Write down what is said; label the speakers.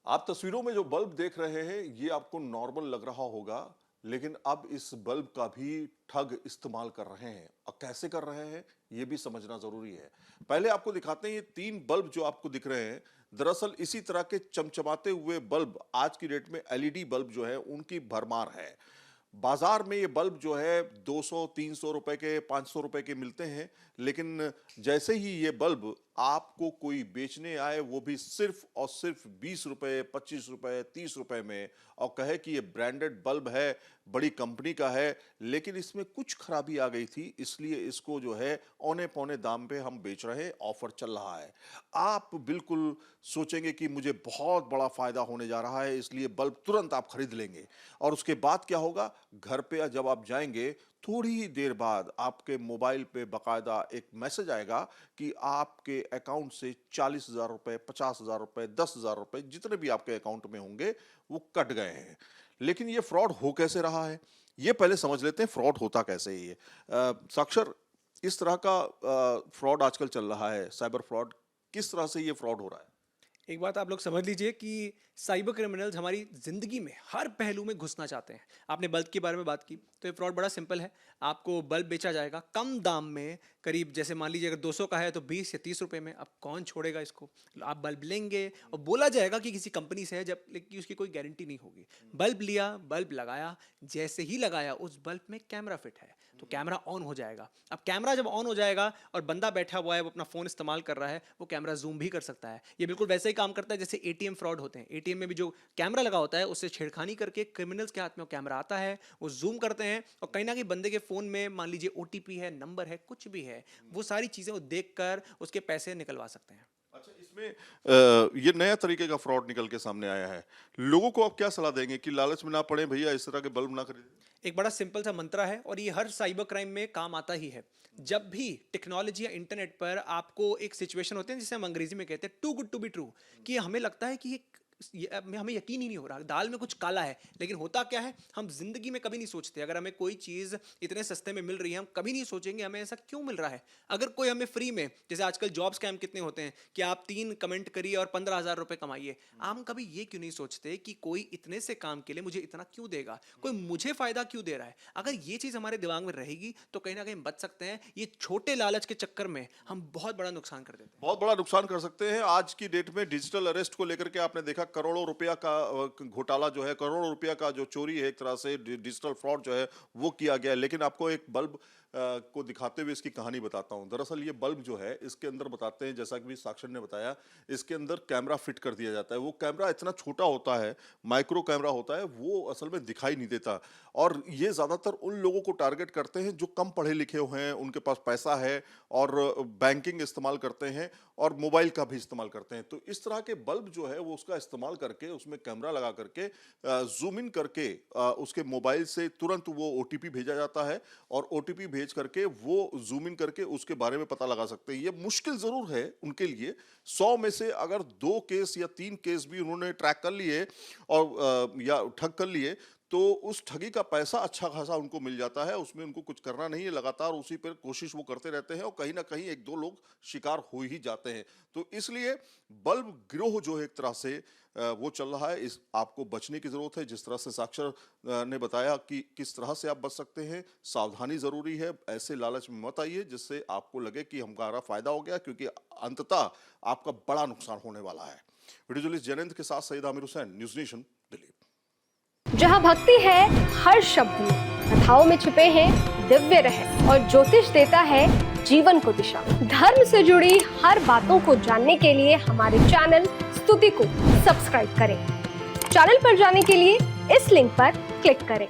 Speaker 1: आप तस्वीरों में जो बल्ब देख रहे हैं ये आपको नॉर्मल लग रहा होगा, लेकिन अब इस बल्ब का भी ठग इस्तेमाल कर रहे हैं। और कैसे कर रहे हैं ये भी समझना जरूरी है। पहले आपको दिखाते हैं, ये 3 बल्ब जो आपको दिख रहे हैं, दरअसल इसी तरह के चमचमाते हुए बल्ब आज की डेट में एलईडी बल्ब जो है उनकी भरमार है। बाजार में ये बल्ब जो है 200-300 रुपए के, 500 रुपए के मिलते हैं, लेकिन जैसे ही ये बल्ब आपको कोई बेचने आए, वो भी सिर्फ और सिर्फ 20 रुपए, 25 रुपए, 30 रुपए में, और कहे कि ये ब्रांडेड बल्ब है, बड़ी कंपनी का है, लेकिन इसमें कुछ खराबी आ गई थी, इसलिए इसको जो है औने पौने दाम पे हम बेच रहे हैं, ऑफर चल रहा है। आप बिल्कुल सोचेंगे कि मुझे बहुत बड़ा फायदा होने जा रहा है, इसलिए बल्ब तुरंत आप खरीद लेंगे। और उसके बाद क्या होगा, घर पे जब आप जाएंगे थोड़ी ही देर बाद आपके मोबाइल पे बकायदा एक मैसेज आएगा कि आपके अकाउंट से 40,000 रुपए, 50,000 रुपए, 10,000 रुपए, जितने भी आपके अकाउंट में होंगे वो कट गए हैं। लेकिन ये फ्रॉड हो कैसे रहा है, ये पहले समझ लेते हैं फ्रॉड होता कैसे है। ये साक्षर, इस तरह का फ्रॉड आजकल चल रहा है, साइबर फ्रॉड, किस तरह से ये फ्रॉड हो रहा है?
Speaker 2: एक बात आप लोग समझ लीजिए कि साइबर क्रिमिनल्स हमारी ज़िंदगी में हर पहलू में घुसना चाहते हैं। आपने बल्ब के बारे में बात की, तो ये फ्रॉड बड़ा सिंपल है। आपको बल्ब बेचा जाएगा कम दाम में, करीब जैसे मान लीजिए अगर 200 का है तो 20 या 30 रुपए में। अब कौन छोड़ेगा इसको? आप बल्ब लेंगे और बोला जाएगा कि किसी कंपनी से है, जब लेकिन उसकी कोई गारंटी नहीं होगी। बल्ब लिया, बल्ब लगाया, जैसे ही लगाया उस बल्ब में कैमरा फिट है, तो कैमरा ऑन हो जाएगा। अब कैमरा जब ऑन हो जाएगा और बंदा बैठा हुआ है, वो अपना फ़ोन इस्तेमाल कर रहा है, वो कैमरा जूम भी कर सकता है। ये बिल्कुल वैसे ही काम करता है जैसे एटीएम फ्रॉड होते हैं। एटीएम में भी जो कैमरा लगा होता है, उससे छेड़खानी करके क्रिमिनल्स के हाथ में वो कैमरा आता है, वो जूम करते हैं और कहीं ना कहीं बंदे के फ़ोन में मान लीजिए ओटीपी है, नंबर है, कुछ भी है, वो सारी चीज़ें वो देखकर उसके पैसे निकलवा सकते हैं।
Speaker 1: अच्छा, इसमें ये नया तरीके का फ्रॉड निकल के सामने आया है। लोगों को आप क्या सलाह देंगे कि लालच में ना पड़े, भैया इस तरह के बल्ब ना खरीदें?
Speaker 2: एक बड़ा सिंपल सा मंत्रा है और ये हर साइबर क्राइम में काम आता ही है। जब भी टेक्नोलॉजी या इंटरनेट पर आपको एक सिचुएशन होते हैं जिसे हम अंग्रेजी में कहते हैं too good to be true, कि हमें लगता है कि हमें यकीन ही नहीं हो रहा, दाल में कुछ काला है। लेकिन होता क्या है, हम जिंदगी में कभी नहीं सोचते, अगर हमें कोई चीज़ इतने सस्ते में मिल रही है, हम कभी नहीं सोचेंगे हमें ऐसा क्यों मिल रहा है। अगर कोई हमें फ्री में, जैसे आजकल जॉब स्कैम कितने होते हैं कि आप 3 कमेंट करिए और 15,000 रुपए कमाइए, हम कभी ये क्यों नहीं सोचते कि कोई इतने से काम के लिए मुझे इतना क्यों देगा, कोई मुझे फायदा क्यों दे रहा है। अगर ये चीज़ हमारे दिमाग में रहेगी तो कहीं ना कहीं बच सकते हैं। ये छोटे लालच के चक्कर में हम बहुत बड़ा नुकसान कर देते हैं।
Speaker 1: बहुत बड़ा नुकसान कर सकते हैं। आज की डेट में डिजिटल अरेस्ट को लेकर के आपने देखा, करोड़ों रुपया का घोटाला जो है, करोड़ों रुपया का जो चोरी है, एक तरह से डिजिटल फ्रॉड जो है वो किया गया है। लेकिन आपको एक बल्ब को दिखाते हुए इसकी कहानी बताता हूं। दरअसल ये बल्ब जो है, इसके अंदर बताते हैं, जैसा कि भी साक्षर ने बताया, इसके अंदर कैमरा फिट कर दिया जाता है। वो कैमरा इतना छोटा होता है, माइक्रो कैमरा होता है, वो असल में दिखाई नहीं देता। और ये ज्यादातर उन लोगों को टारगेट करते हैं जो कम पढ़े लिखे हुए हैं, उनके पास पैसा है और बैंकिंग इस्तेमाल करते हैं और मोबाइल का भी इस्तेमाल करते हैं। तो इस तरह के बल्ब जो है वो उसका इस्तेमाल करके, उसमें कैमरा लगा करके जूम इन करके उसके मोबाइल से तुरंत वो ओटीपी भेजा जाता है और ओटीपी भेज करके वो जूम इन करके उसके बारे में पता लगा सकते हैं। ये मुश्किल जरूर है उनके लिए। 100 में से अगर 2 केस या 3 केस भी उन्होंने ट्रैक कर लिए और या ठग कर लिए, तो उस ठगी का पैसा अच्छा खासा उनको मिल जाता है। उसमें उनको कुछ करना नहीं है, लगातार उसी पर कोशिश वो करते रहते हैं और कहीं ना कहीं 1-2 लोग शिकार हो ही जाते हैं। तो इसलिए बल्ब गिरोह जो है एक तरह से वो चल रहा है, इस आपको बचने की जरूरत है। जिस तरह से साक्षर ने बताया कि किस तरह से आप बच सकते हैं, सावधानी जरूरी है। ऐसे लालच में मत आइए जिससे आपको लगे कि हमारा फायदा हो गया, क्योंकि अंततः आपका बड़ा नुकसान होने वाला है। वीडियो जर्नलिस्ट जयंत के साथ सईद आमिर हुसैन, न्यूज़ नेशन, दिल्ली।
Speaker 3: जहाँ भक्ति है हर शब्द में, कथाओं में छुपे हैं दिव्य रहस्य और ज्योतिष देता है जीवन को दिशा। धर्म से जुड़ी हर बातों को जानने के लिए हमारे चैनल स्तुति को सब्सक्राइब करें। चैनल पर जाने के लिए इस लिंक पर क्लिक करें।